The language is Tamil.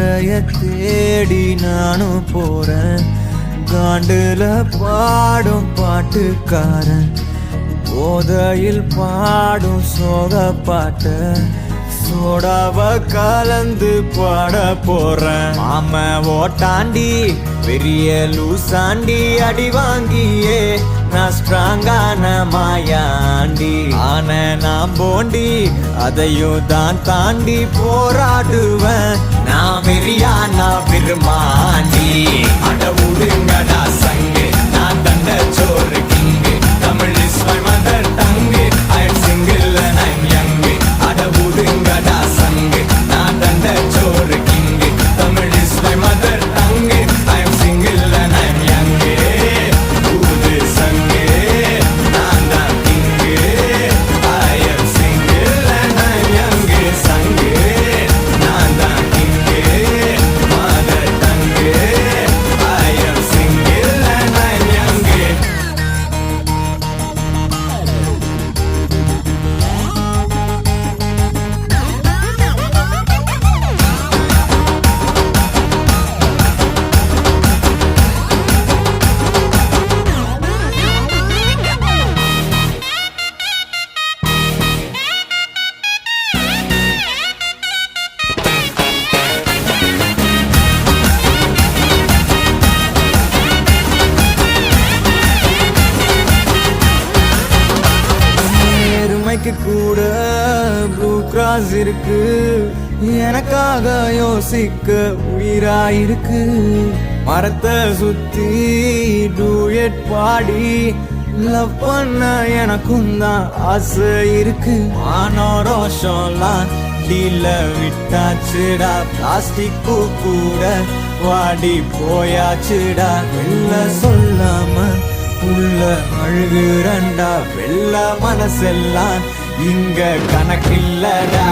பாதைய தேடி நானும் போறேன். காண்டுல பாடும் பாட்டுக்காரன் போதையில் பாடும் சோக பாட்ட சோடாவ கலந்து பாட போறேன். ஆம ஓட்டாண்டி பெரிய லூசாண்டி அடி வாங்கியே நான் ஸ்ட்ராங்கான மாயாண்டி ஆன நான் போண்டி அதையும் தான் தாண்டி போராடுவேன். நான் வெறியா நான் பெருமாண்டி அட உடுங்கடா சங்கு நான் தண்ட சோறு king Tamil is my mother tongue I am single and I am young அட உடுங்கடா சங்கு நான் தண்ட சோறு king Tamil is my mother tongue I am single and I am young ஊது சங்கு நான் தான் king I am single and I am young சங்கு நான் தான் king mother tongue I am single and I am young. நேர்மைக்கு கூட ப்ளூ கிராஸ் இருக்கு. எனக்காக யோசிக்க உயிராயிருக்கு. மரத்தை சுத்தி டூயட் பாடி லவ் பண்ண எனக்கும் தான் ஆசை இருக்கு. ஆனோரோஷம்லாம் டீல விட்டாச்சுடா. பிளாஸ்டிக் பூ கூட வாடி போயாச்சுடா. வெள்ள சொல்லாம உள்ள அழுகுறண்டா. வெள்ள மனசெல்லாம் இங்க கணக்கில்லடா.